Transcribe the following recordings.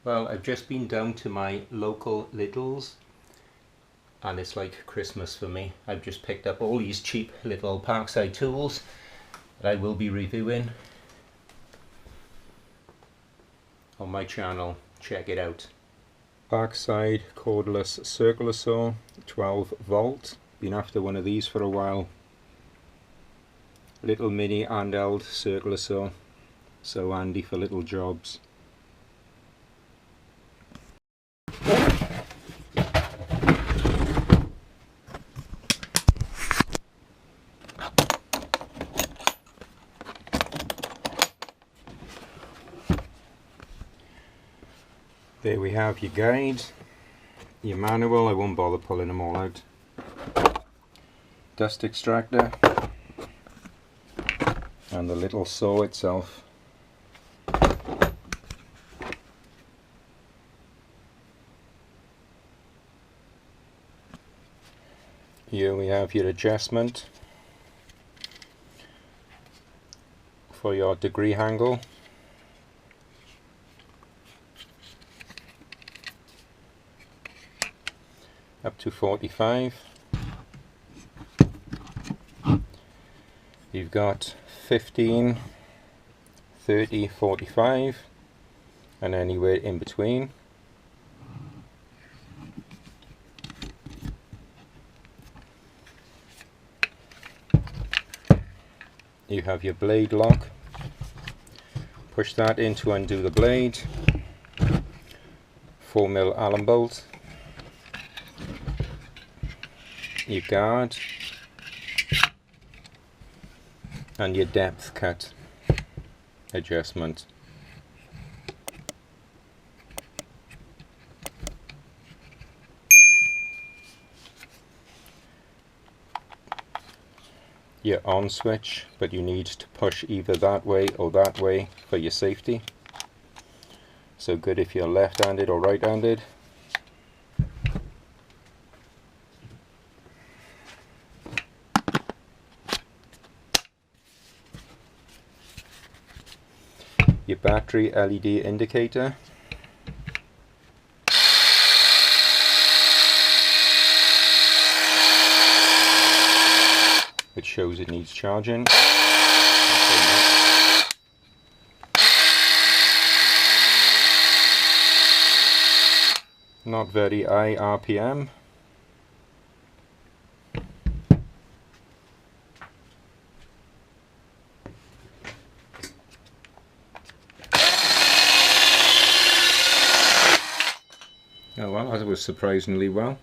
Well, I've just been down to my local Lidl's and it's like Christmas for me. I've just picked up all these cheap little Parkside tools that I will be reviewing on my channel. Check it out. Parkside Cordless Circular Saw, 12 volt. Been after one of these for a while. Little mini handheld circular saw, so handy for little jobs. There we have your guide, your manual. I won't bother pulling them all out. Dust extractor and the little saw itself. Here we have your adjustment for your degree angle. Up to 45. You've got 15, 30, 45 and anywhere in between. You have your blade lock. Push that in to undo the blade. 4mm Allen bolt. Your guard and your depth cut adjustment. Your on switch, but you need to push either that way or that way for your safety. So good if you're left-handed or right-handed. Your battery LED indicator. Which shows it needs charging. Not very high RPM. Oh well, that was surprisingly well.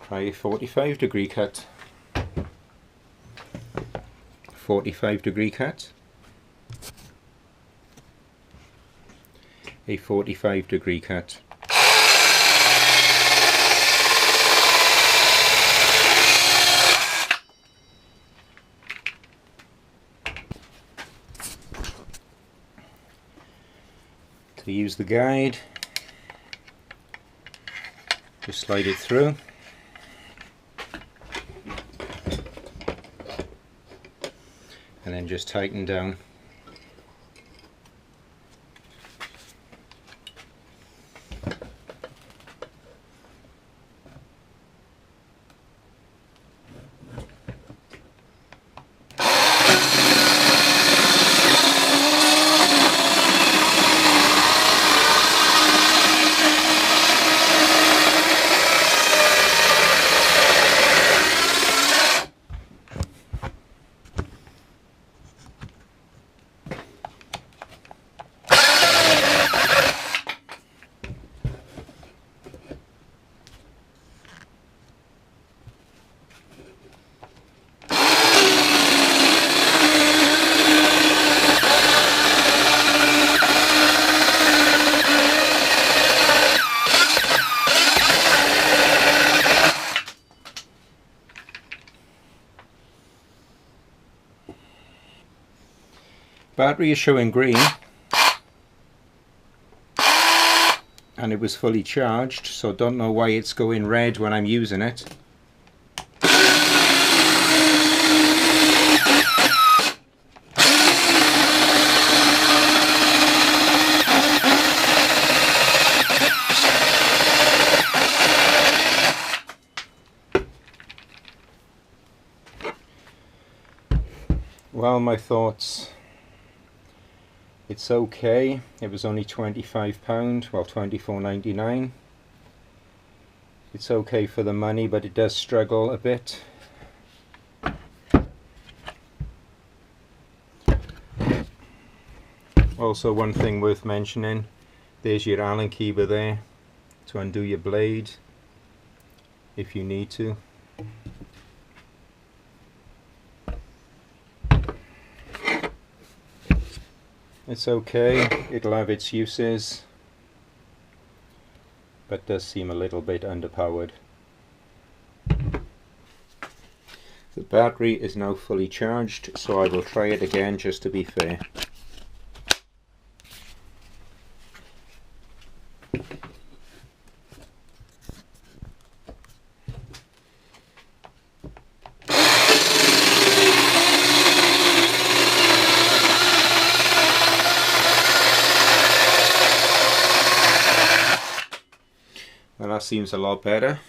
Try a 45-degree cut. 45-degree cut. A 45-degree cut. To use the guide, just slide it through. And then just tighten down. Battery is showing green. and it was fully charged, so don't know why it's going red when I'm using it. Well, my thoughts, it's okay. It was only £25, well, £24.99. It's okay for the money, but it does struggle a bit. Also, one thing worth mentioning, there's your Allen keyber there to undo your blade if you need to. It's okay, it'll have its uses, but does seem a little bit underpowered. The battery is now fully charged, so I will try it again just to be fair. Well, that seems a lot better.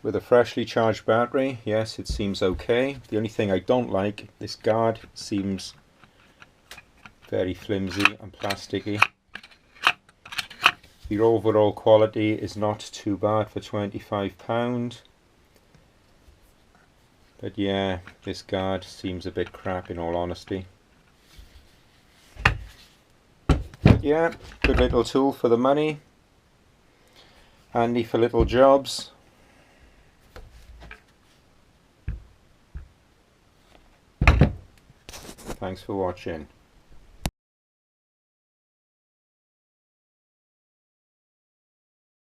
With a freshly charged battery, yes, it seems okay. The only thing I don't like, this guard seems very flimsy and plasticky. The overall quality is not too bad for £25. But yeah, this guard seems a bit crap in all honesty. But yeah, good little tool for the money. Handy for little jobs. Thanks for watching.